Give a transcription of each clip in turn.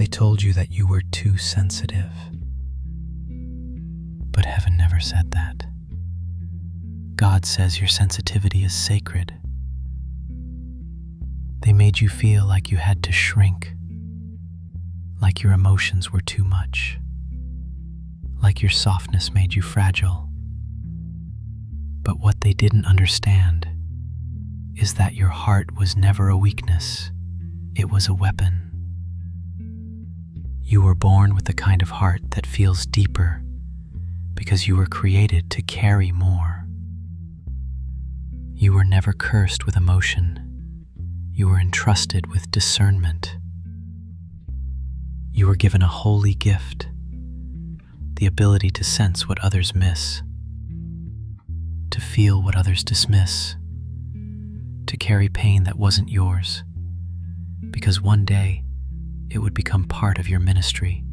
They told you that you were too sensitive. But heaven never said that. God says your sensitivity is sacred. They made you feel like you had to shrink, like your emotions were too much, like your softness made you fragile. But what they didn't understand is that your heart was never a weakness, it was a weapon. You were born with the kind of heart that feels deeper because you were created to carry more. You were never cursed with emotion. You were entrusted with discernment. You were given a holy gift, the ability to sense what others miss, to feel what others dismiss, to carry pain that wasn't yours, because one day it would become part of your ministry.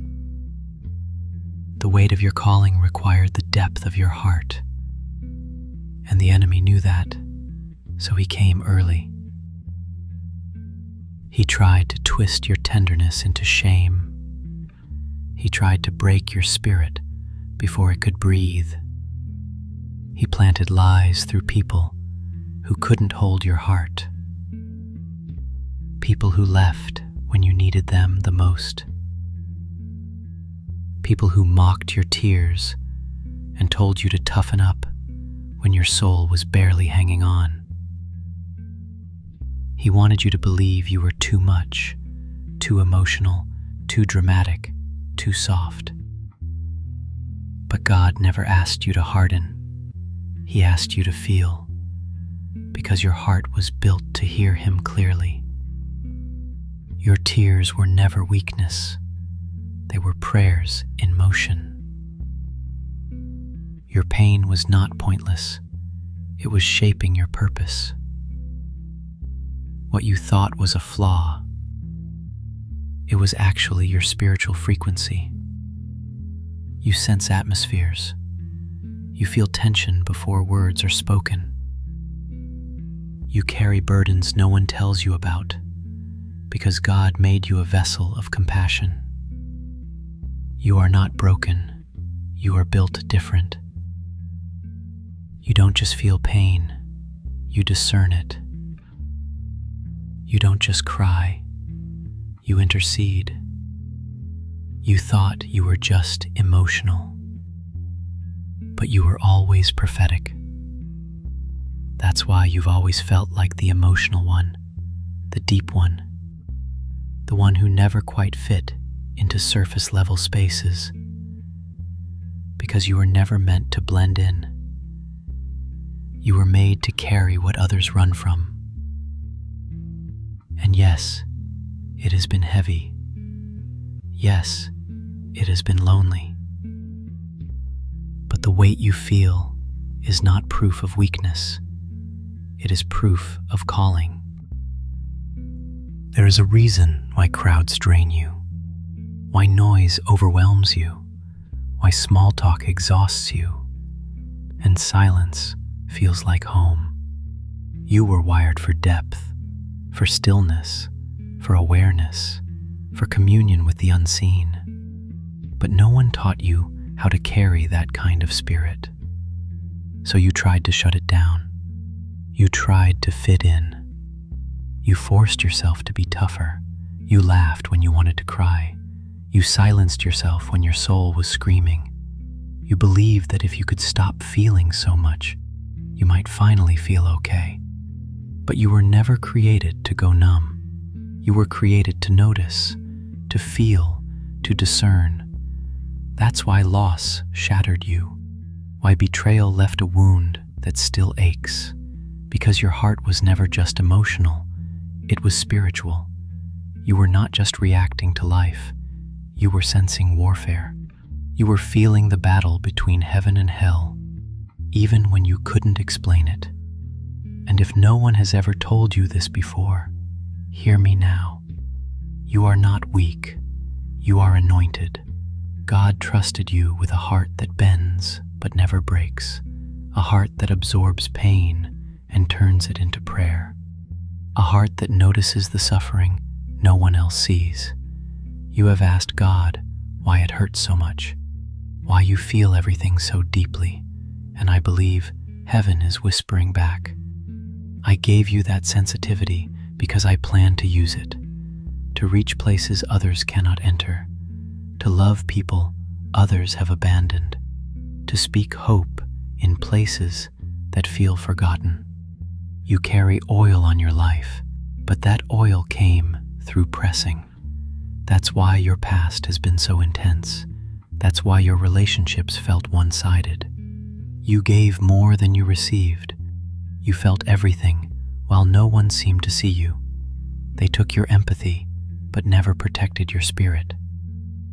The weight of your calling required the depth of your heart, and the enemy knew that, so he came early. He tried to twist your tenderness into shame. He tried to break your spirit before it could breathe. He planted lies through people who couldn't hold your heart. People who left when you needed them the most. People who mocked your tears and told you to toughen up when your soul was barely hanging on. He wanted you to believe you were too much, too emotional, too dramatic, too soft. But God never asked you to harden. He asked you to feel, because your heart was built to hear Him clearly. Your tears were never weakness. They were prayers in motion. Your pain was not pointless. It was shaping your purpose. What you thought was a flaw, it was actually your spiritual frequency. You sense atmospheres. You feel tension before words are spoken. You carry burdens no one tells you about, because God made you a vessel of compassion. You are not broken. You are built different. You don't just feel pain. You discern it. You don't just cry. You intercede. You thought you were just emotional, but you were always prophetic. That's why you've always felt like the emotional one, the deep one, the one who never quite fit into surface level spaces, because you were never meant to blend in. You were made to carry what others run from. And yes, it has been heavy. Yes, it has been lonely. But the weight you feel is not proof of weakness. It is proof of calling. There is a reason why crowds drain you, why noise overwhelms you, why small talk exhausts you, and silence feels like home. You were wired for depth, for stillness, for awareness, for communion with the unseen. But no one taught you how to carry that kind of spirit. So you tried to shut it down. You tried to fit in. You forced yourself to be tougher. You laughed when you wanted to cry. You silenced yourself when your soul was screaming. You believed that if you could stop feeling so much, you might finally feel okay. But you were never created to go numb. You were created to notice, to feel, to discern. That's why loss shattered you, why betrayal left a wound that still aches, because your heart was never just emotional, it was spiritual. You were not just reacting to life, you were sensing warfare. You were feeling the battle between heaven and hell, even when you couldn't explain it. And if no one has ever told you this before, hear me now. You are not weak. You are anointed. God trusted you with a heart that bends but never breaks, a heart that absorbs pain and turns it into prayer, a heart that notices the suffering no one else sees. You have asked God why it hurts so much, why you feel everything so deeply, and I believe heaven is whispering back. I gave you that sensitivity because I plan to use it, to reach places others cannot enter, to love people others have abandoned, to speak hope in places that feel forgotten. You carry oil on your life, but that oil came through pressing. That's why your past has been so intense. That's why your relationships felt one-sided. You gave more than you received. You felt everything while no one seemed to see you. They took your empathy, but never protected your spirit.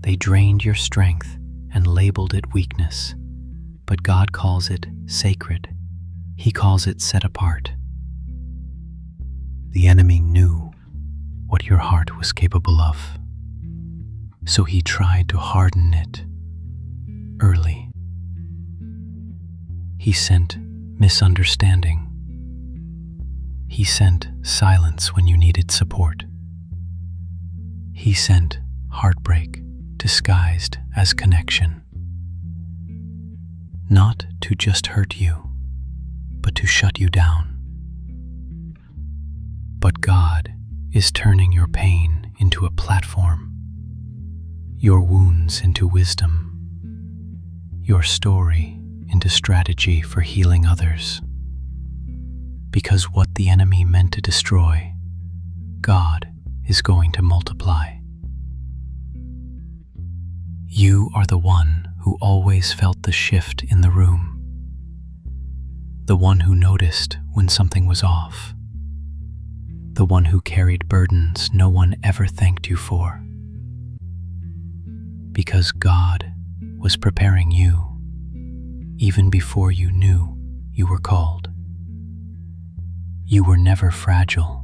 They drained your strength and labeled it weakness. But God calls it sacred. He calls it set apart. The enemy knew what your heart was capable of, so he tried to harden it early. He sent misunderstanding. He sent silence when you needed support. He sent heartbreak disguised as connection. Not to just hurt you, but to shut you down. But God is turning your pain into a platform, your wounds into wisdom, your story into strategy for healing others. Because what the enemy meant to destroy, God is going to multiply. You are the one who always felt the shift in the room, the one who noticed when something was off, the one who carried burdens no one ever thanked you for. Because God was preparing you even before you knew you were called. You were never fragile.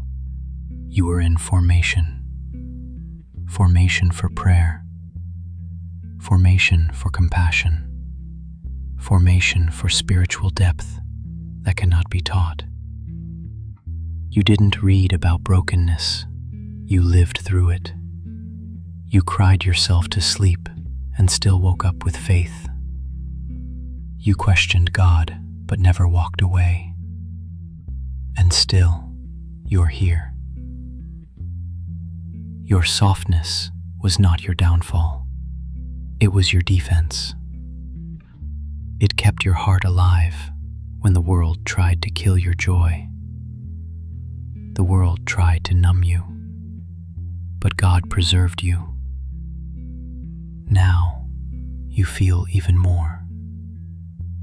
You were in formation. Formation for prayer. Formation for compassion. Formation for spiritual depth that cannot be taught. You didn't read about brokenness. You lived through it. You cried yourself to sleep and still woke up with faith. You questioned God but never walked away. And still, you're here. Your softness was not your downfall. It was your defense. It kept your heart alive when the world tried to kill your joy. The world tried to numb you, but God preserved you. Now, you feel even more.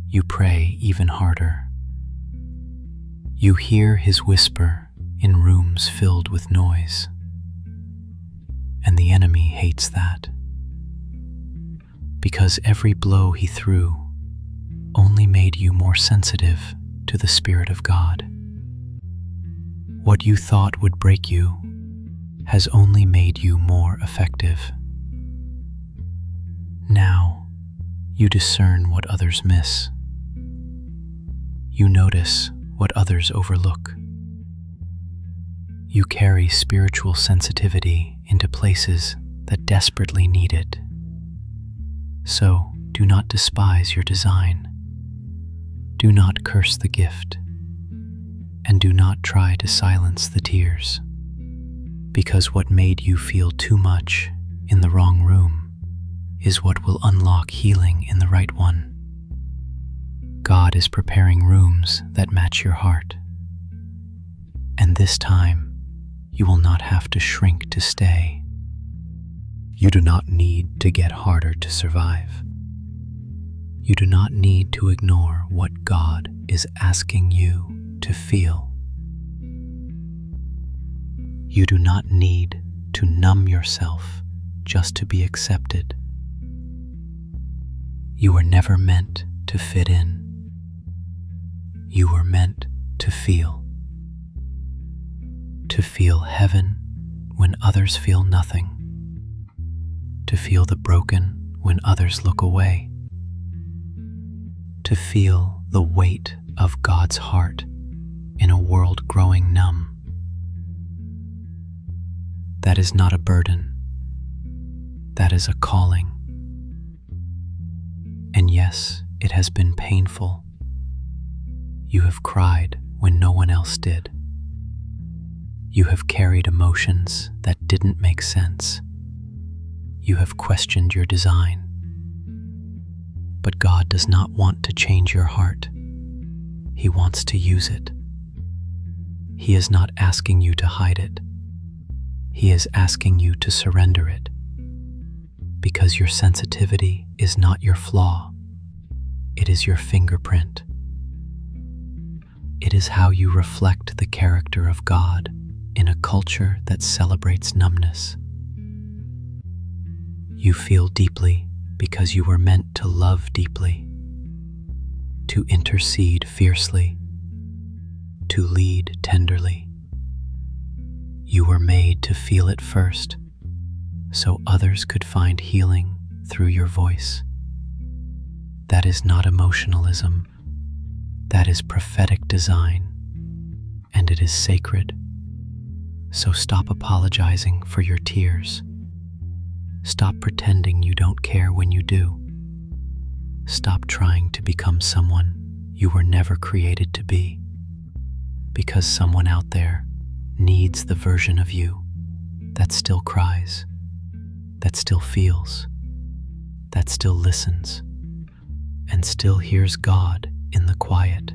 You pray even harder. You hear His whisper in rooms filled with noise. And the enemy hates that. Because every blow he threw only made you more sensitive to the Spirit of God. What you thought would break you has only made you more effective. Now, you discern what others miss. You notice what others overlook. You carry spiritual sensitivity into places that desperately need it. So, do not despise your design. Do not curse the gift. And do not try to silence the tears. Because what made you feel too much in the wrong room is what will unlock healing in the right one. God is preparing rooms that match your heart. And this time, you will not have to shrink to stay. You do not need to get harder to survive. You do not need to ignore what God is asking you to feel. You do not need to numb yourself just to be accepted. You were never meant to fit in. You were meant to feel. To feel heaven when others feel nothing. To feel the broken when others look away. To feel the weight of God's heart in a world growing numb. That is not a burden. That is a calling. And yes, it has been painful. You have cried when no one else did. You have carried emotions that didn't make sense. You have questioned your design. But God does not want to change your heart. He wants to use it. He is not asking you to hide it. He is asking you to surrender it. Because your sensitivity is not your flaw. It is your fingerprint. It is how you reflect the character of God in a culture that celebrates numbness. You feel deeply because you were meant to love deeply, to intercede fiercely, to lead tenderly. You were made to feel it first, so others could find healing through your voice. That is not emotionalism. That is prophetic design, and it is sacred. So stop apologizing for your tears. Stop pretending you don't care when you do. Stop trying to become someone you were never created to be, because someone out there needs the version of you that still cries, that still feels, that still listens, and still hears God in the quiet.